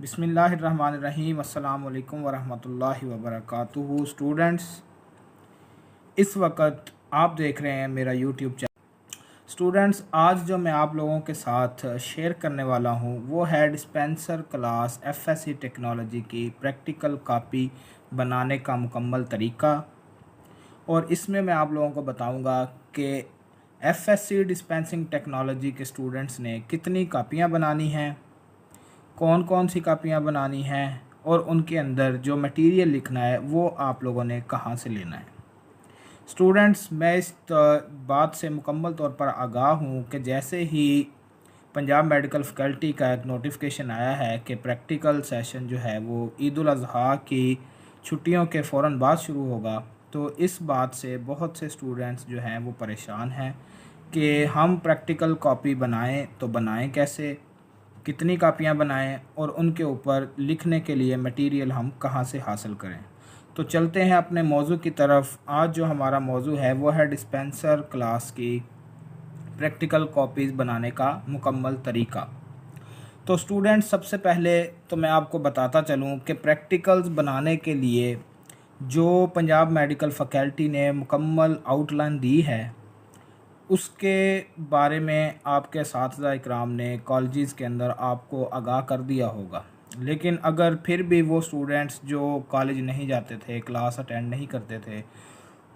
बिस्मिल्लाहिर्रहमानिर्रहीम अस्सलाम वालेकुम वरहमतुल्लाहि वबरकातुहू। स्टूडेंट्स, इस वक्त आप देख रहे हैं मेरा यूट्यूब चैनल। स्टूडेंट्स, आज जो मैं आप लोगों के साथ शेयर करने वाला हूं वो है डिस्पेंसर क्लास एफएससी टेक्नोलॉजी की प्रैक्टिकल कॉपी बनाने का मुकम्मल तरीका। और इसमें मैं आप लोगों को बताऊंगा कि एफएससी डिस्पेंसिंग टेक्नोलॉजी के स्टूडेंट्स ने कितनी कापियां बनानी हैं, कौन कौन सी कापियां बनानी हैं और उनके अंदर जो मटेरियल लिखना है वो आप लोगों ने कहां से लेना है। स्टूडेंट्स, मैं इस बात से मुकम्मल तौर पर आगाह हूं कि जैसे ही पंजाब मेडिकल फैकल्टी का एक नोटिफिकेशन आया है कि प्रैक्टिकल सेशन जो है वो ईद उल अज़हा की छुट्टियों के फ़ौरन बाद शुरू होगा, तो इस बात से बहुत से स्टूडेंट्स जो हैं वो परेशान हैं कि हम प्रैक्टिकल कॉपी बनाएं तो बनाएं कैसे, कितनी कापियां बनाएं और उनके ऊपर लिखने के लिए मटेरियल हम कहां से हासिल करें। तो चलते हैं अपने मौजू की तरफ। आज जो हमारा मौजू है वो है डिस्पेंसर क्लास की प्रैक्टिकल कॉपीज़ बनाने का मुकम्मल तरीका। तो स्टूडेंट्स, सबसे पहले तो मैं आपको बताता चलूं कि प्रैक्टिकल्स बनाने के लिए जो पंजाब मेडिकल फैकल्टी ने मुकम्मल आउटलाइन दी है उसके बारे में आपके इस्तिज़ा इकराम ने कॉलेजेस के अंदर आपको आगाह कर दिया होगा। लेकिन अगर फिर भी वो स्टूडेंट्स जो कॉलेज नहीं जाते थे, क्लास अटेंड नहीं करते थे,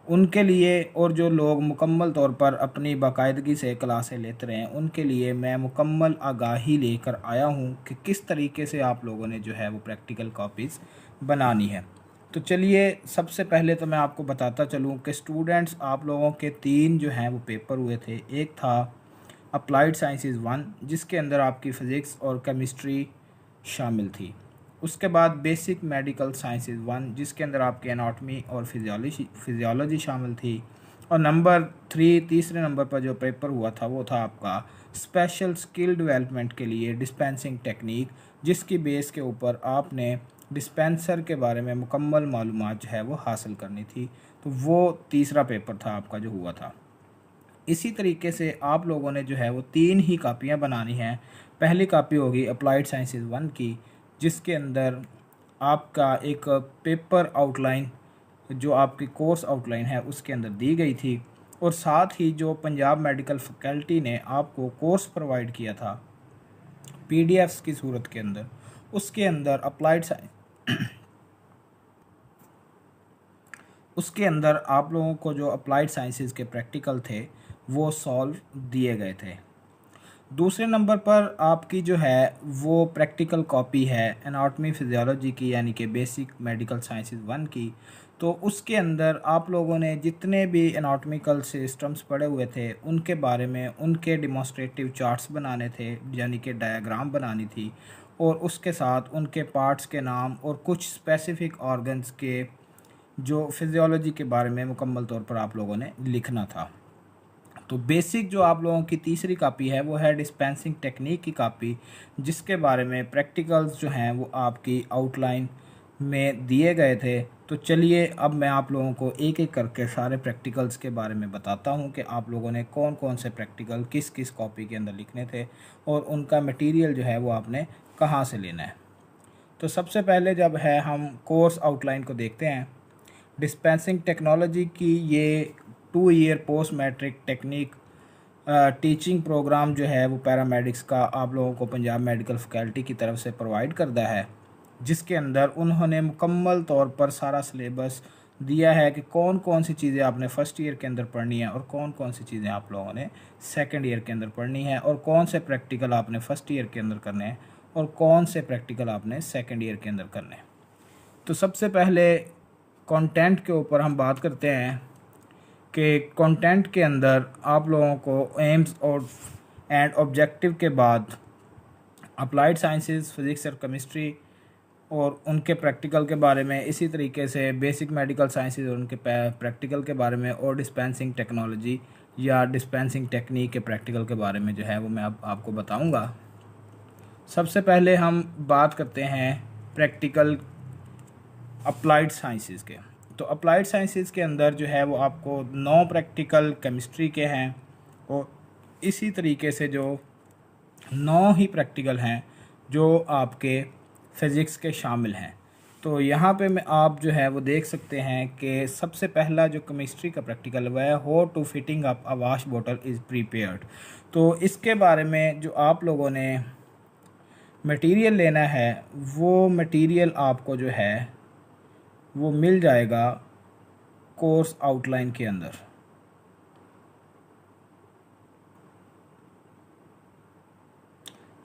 उनके लिए और जो लोग मुकम्मल तौर पर अपनी बाकायदगी से क्लासें लेते रहे उनके लिए मैं मुकम्मल आगाही लेकर आया हूँ कि किस तरीके से आप लोगों ने जो है वो प्रैक्टिकल कॉपीज़ बनानी है। तो चलिए, सबसे पहले तो मैं आपको बताता चलूँ कि स्टूडेंट्स, आप लोगों के 3 जो हैं वो पेपर हुए थे। एक था अप्लाइड साइंसेस 1 जिसके अंदर आपकी फ़िज़िक्स और केमिस्ट्री शामिल थी। उसके बाद बेसिक मेडिकल साइंसेस 1 जिसके अंदर आपके एनाटॉमी और फिजियोलॉजी शामिल थी। और नंबर 3, तीसरे नंबर पर जो पेपर हुआ था वो था आपका स्पेशल स्किल डेवलपमेंट के लिए डिस्पेंसिंग टेक्निक, जिसकी बेस के ऊपर आपने डिस्पेंसर के बारे में मुकम्मल मालूमात जो है वो हासिल करनी थी। तो वो तीसरा पेपर था आपका जो हुआ था। इसी तरीके से आप लोगों ने जो है वो 3 ही कापियां बनानी हैं। पहली कापी होगी अप्लाइड साइंसेस 1 की, जिसके अंदर आपका एक पेपर आउटलाइन जो आपकी कोर्स आउटलाइन है उसके अंदर दी गई थी। और साथ ही जो पंजाब मेडिकल फैकल्टी ने आपको कोर्स प्रोवाइड किया था पीडीएफ्स की सूरत के अंदर, उसके अंदर उसके अंदर आप लोगों को जो अप्लाइड साइंसेस के प्रैक्टिकल थे वो सॉल्व दिए गए थे। दूसरे नंबर पर आपकी जो है वो प्रैक्टिकल कॉपी है एनाटॉमी फिजियोलॉजी की, यानी कि बेसिक मेडिकल साइंसेस 1 की। तो उसके अंदर आप लोगों ने जितने भी एनाटॉमिकल सिस्टम्स पढ़े हुए थे उनके बारे में उनके डिमॉन्स्ट्रेटिव चार्ट्स बनाने थे, यानी कि डायग्राम बनानी थी, और उसके साथ उनके पार्ट्स के नाम और कुछ स्पेसिफिक ऑर्गन्स के जो फिजियोलॉजी के बारे में मुकम्मल तौर पर आप लोगों ने लिखना था। तो बेसिक जो आप लोगों की तीसरी कापी है वो है डिस्पेंसिंग टेक्निक की कापी, जिसके बारे में प्रैक्टिकल्स जो हैं वो आपकी आउटलाइन में दिए गए थे। तो चलिए, अब मैं आप लोगों को एक एक करके सारे प्रैक्टिकल्स के बारे में बताता हूं कि आप लोगों ने कौन कौन से प्रैक्टिकल किस किस कॉपी के अंदर लिखने थे और उनका मटेरियल जो है वो आपने कहाँ से लेना है। तो सबसे पहले जब है हम कोर्स आउटलाइन को देखते हैं। डिस्पेंसिंग टेक्नोलॉजी की ये 2 year post matric technique teaching program जो है वो पैरामेडिक्स का आप लोगों को पंजाब मेडिकल फैकल्टी की तरफ से प्रोवाइड करता है, जिसके अंदर उन्होंने मुकम्मल तौर पर सारा सिलेबस दिया है कि कौन कौन सी चीज़ें आपने फ़र्स्ट ईयर के अंदर पढ़नी है और कौन कौन सी चीज़ें आप लोगों ने सेकंड ईयर के अंदर पढ़नी है, और कौन से प्रैक्टिकल आपने फ़र्स्ट ईयर के अंदर करने हैं और कौन से प्रैक्टिकल आपने सेकंड ईयर के अंदर करने हैं। तो सबसे पहले कंटेंट के ऊपर हम बात करते हैं कि कंटेंट के अंदर आप लोगों को एम्स और एंड ऑब्जेक्टिव के बाद अप्लाइड साइंसेस, फिज़िक्स और केमिस्ट्री और उनके प्रैक्टिकल के बारे में, इसी तरीके से बेसिक मेडिकल साइंसेस और उनके प्रैक्टिकल के बारे में, और डिस्पेंसिंग टेक्नोलॉजी या डिस्पेंसिंग टेक्निक के प्रैक्टिकल के बारे में जो है वो मैं आपको बताऊंगा। सबसे पहले हम बात करते हैं प्रैक्टिकल अप्लाइड साइंसेस के। तो अप्लाइड साइंसेस के अंदर जो है वो आपको 9 प्रैक्टिकल केमिस्ट्री के हैं और इसी तरीके से जो 9 ही प्रैक्टिकल हैं जो आपके फ़िज़िक्स के शामिल हैं। तो यहाँ पे मैं आप जो है वो देख सकते हैं कि सबसे पहला जो केमिस्ट्री का प्रैक्टिकल हुआ है, how to fitting up a wash bottle is prepared. तो इसके बारे में जो आप लोगों ने मटेरियल लेना है, वो मटेरियल आपको जो है वो मिल जाएगा कोर्स आउटलाइन के अंदर।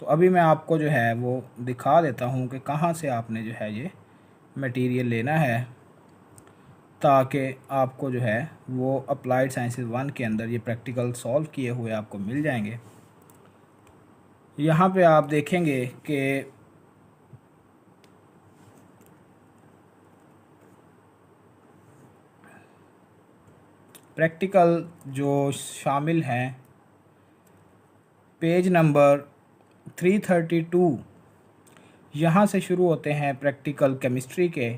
तो अभी मैं आपको जो है वो दिखा देता हूँ कि कहाँ से आपने जो है ये मटेरियल लेना है, ताकि आपको जो है वो अप्लाइड साइंसेस 1 के अंदर ये प्रैक्टिकल सॉल्व किए हुए आपको मिल जाएंगे। यहाँ पे आप देखेंगे कि प्रैक्टिकल जो शामिल हैं पेज नंबर 332, यहाँ से शुरू होते हैं प्रैक्टिकल केमिस्ट्री के,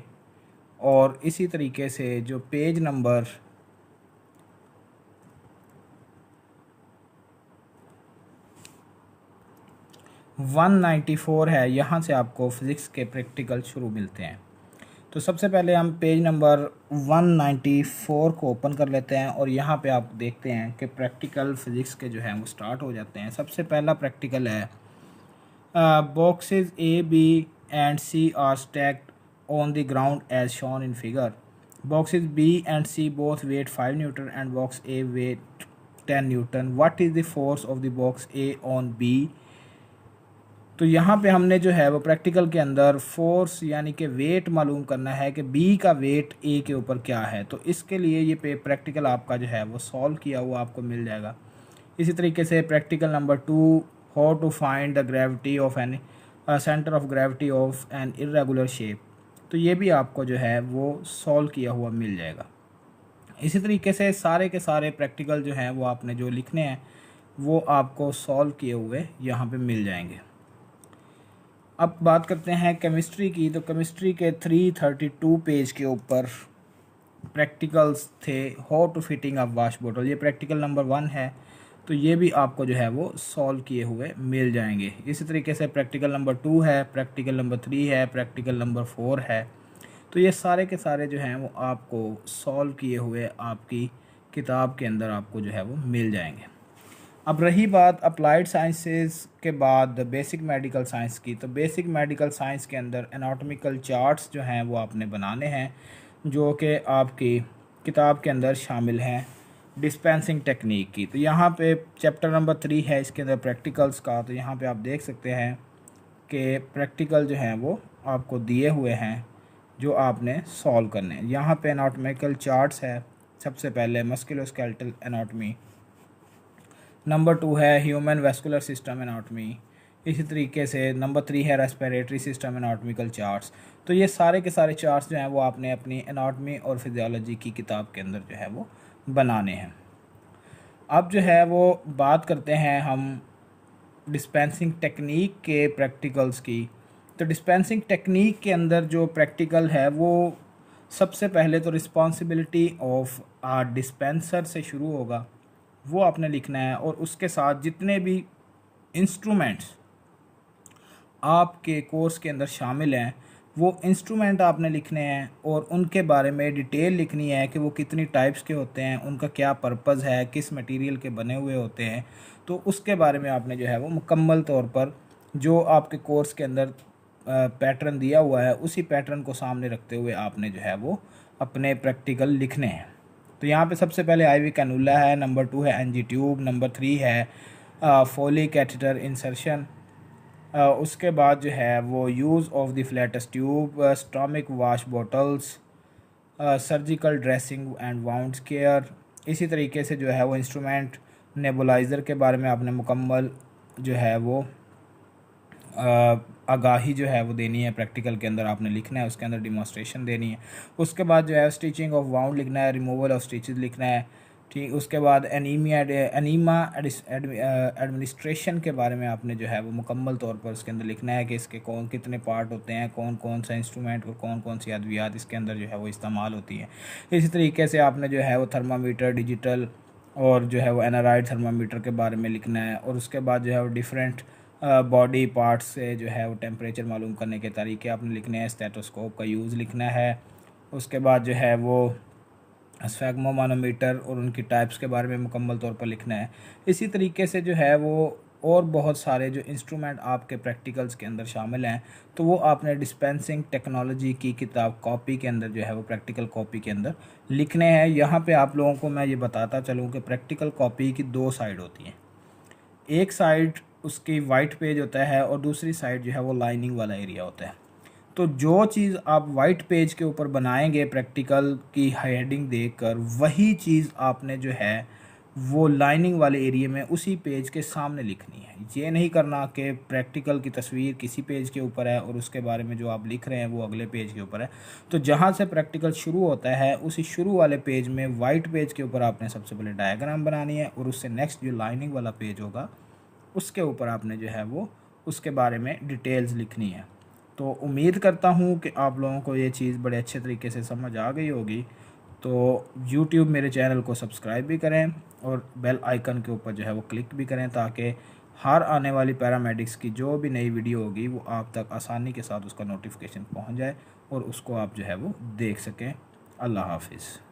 और इसी तरीके से जो पेज नंबर 194 है, यहाँ से आपको फ़िज़िक्स के प्रैक्टिकल शुरू मिलते हैं। तो सबसे पहले हम पेज नंबर 194 को ओपन कर लेते हैं और यहाँ पे आप देखते हैं कि प्रैक्टिकल फ़िज़िक्स के जो हैं वो स्टार्ट हो जाते हैं। सबसे पहला प्रैक्टिकल है boxes A, B and C are stacked on the ground as shown in figure. Boxes B and C both weight 5 Newton and box A weight 10 Newton. What is the force of the box A on B? तो यहाँ पे हमने जो है वो practical के अंदर force यानी कि वेट मालूम करना है कि बी का वेट ए के ऊपर क्या है। तो इसके लिए ये प्रैक्टिकल आपका जो है वो सॉल्व किया हुआ आपको मिल जाएगा। इसी तरीके से practical number 2, how to find the gravity of an centre of gravity of an irregular shape. तो ये भी आपको जो है वो सॉल्व किया हुआ मिल जाएगा। इसी तरीके से सारे के सारे प्रैक्टिकल जो हैं वो आपने जो लिखने हैं वो आपको सॉल्व किए हुए यहाँ पे मिल जाएंगे। अब बात करते हैं केमिस्ट्री की। तो केमिस्ट्री के 332 पेज के ऊपर प्रैक्टिकल्स थे, how to fitting a wash bottle. ये प्रैक्टिकल नंबर 1 है, तो ये भी आपको जो है वो सॉल्व किए हुए मिल जाएंगे। इसी तरीके से प्रैक्टिकल नंबर 2 है, प्रैक्टिकल नंबर 3 है, प्रैक्टिकल नंबर 4 है। तो ये सारे के सारे जो हैं वो आपको सॉल्व किए हुए आपकी किताब के अंदर आपको जो है वो मिल जाएंगे। अब रही बात अप्लाइड साइंसेस के बाद बेसिक मेडिकल साइंस की। तो बेसिक मेडिकल साइंस के अंदर एनाटॉमिकल चार्ट्स जो हैं वो आपने बनाने हैं, जो कि आपकी किताब के अंदर शामिल हैं डिस्पेंसिंग टेक्निक की। तो यहाँ पे चैप्टर नंबर 3 है इसके अंदर प्रैक्टिकल्स का। तो यहाँ पे आप देख सकते हैं कि प्रैक्टिकल जो हैं वो आपको दिए हुए हैं जो आपने सॉल्व करने हैं। यहाँ पे एनाटॉमिकल चार्ट्स है। सबसे पहले मस्कुलोस्केलेटल एनाटॉमी, नंबर 2 है ह्यूमन वेस्कुलर सिस्टम एनाटॉमी। इसी तरीके से नंबर 3 है रेस्पिरेटरी सिस्टम एनाटॉमिकल चार्ट्स। तो ये सारे के सारे चार्ट्स जो हैं वो आपने अपनी एनाटॉमी और फिजियोलॉजी की किताब के अंदर जो है वो बनाने हैं। अब जो है वो बात करते हैं हम डिस्पेंसिंग टेक्निक के प्रैक्टिकल्स की। तो डिस्पेंसिंग टेक्निक के अंदर जो प्रैक्टिकल है वो सबसे पहले तो रिस्पॉन्सिबिलिटी ऑफ आ डिस्पेंसर से शुरू होगा, वो आपने लिखना है। और उसके साथ जितने भी इंस्ट्रूमेंट्स आपके कोर्स के अंदर शामिल हैं वो इंस्ट्रूमेंट आपने लिखने हैं और उनके बारे में डिटेल लिखनी है कि वो कितनी टाइप्स के होते हैं, उनका क्या पर्पज़ है, किस मटेरियल के बने हुए होते हैं। तो उसके बारे में आपने जो है वो मुकम्मल तौर पर जो आपके कोर्स के अंदर पैटर्न दिया हुआ है उसी पैटर्न को सामने रखते हुए आपने जो है वो अपने प्रैक्टिकल लिखने हैं। तो यहाँ पे सबसे पहले आईवी कैनुला है, नंबर 2 है एनजी ट्यूब, नंबर 3 है फोली कैथेटर इंसर्शन। उसके बाद जो है वो use of the flattest tube, stomach wash bottles, surgical dressing and wound care. इसी तरीके से जो है वो इंस्ट्रूमेंट नेबुलाइज़र के बारे में आपने मुकम्मल जो है वो आगाही जो है वो देनी है। प्रैक्टिकल के अंदर आपने लिखना है, उसके अंदर डिमॉन्स्ट्रेशन देनी है। उसके बाद जो है स्टिचिंग ऑफ वाउंड लिखना है, रिमूवल ऑफ स्टिचेस लिखना है। ठीक, उसके बाद एनीमा एडमिनिस्ट्रेशन के बारे में आपने जो है वो मुकम्मल तौर पर उसके अंदर लिखना है कि इसके कौन कितने पार्ट होते हैं, कौन कौन सा इंस्ट्रूमेंट और कौन कौन सी अद्वियात इसके अंदर जो है वो इस्तेमाल होती है। इसी तरीके से आपने जो है वो थर्मामीटर, डिजिटल और जो है वो एनाराइड थर्मामीटर के बारे में लिखना है। और उसके बाद जो है वो डिफरेंट बॉडी पार्ट्स से जो है वो टेम्परेचर मालूम करने के तरीके आपने लिखने हैं, स्टेथोस्कोप का यूज़ लिखना है। उसके बाद जो है वो स्फैग्मोमानोमीटर और उनकी टाइप्स के बारे में मुकम्मल तौर पर लिखना है। इसी तरीके से जो है वो और बहुत सारे जो इंस्ट्रूमेंट आपके प्रैक्टिकल्स के अंदर शामिल हैं, तो वो आपने डिस्पेंसिंग टेक्नोलॉजी की किताब कॉपी के अंदर जो है वो प्रैक्टिकल कॉपी के अंदर लिखने हैं। यहाँ पे आप लोगों को मैं ये बताता चलूँ कि प्रैक्टिकल कॉपी की दो साइड होती हैं। एक साइड उसकी वाइट पेज होता है और दूसरी साइड जो है वो लाइनिंग वाला एरिया होता है। तो जो चीज़ आप वाइट पेज के ऊपर बनाएंगे प्रैक्टिकल की हेडिंग देखकर, वही चीज़ आपने जो है वो लाइनिंग वाले एरिया में उसी पेज के सामने लिखनी है। ये नहीं करना कि प्रैक्टिकल की तस्वीर किसी पेज के ऊपर है और उसके बारे में जो आप लिख रहे हैं वो अगले पेज के ऊपर है। तो जहाँ से प्रैक्टिकल शुरू होता है उसी शुरू वाले पेज में वाइट पेज के ऊपर आपने सबसे पहले डायग्राम बनानी है और उससे नेक्स्ट जो लाइनिंग वाला पेज होगा उसके ऊपर आपने जो है वो उसके बारे में डिटेल्स लिखनी है। तो उम्मीद करता हूँ कि आप लोगों को ये चीज़ बड़े अच्छे तरीके से समझ आ गई होगी। तो YouTube मेरे चैनल को सब्सक्राइब भी करें और बेल आइकन के ऊपर जो है वो क्लिक भी करें, ताकि हर आने वाली पैरामेडिक्स की जो भी नई वीडियो होगी वो आप तक आसानी के साथ उसका नोटिफिकेशन पहुँच जाए और उसको आप जो है वो देख सकें। अल्लाह हाफिज़।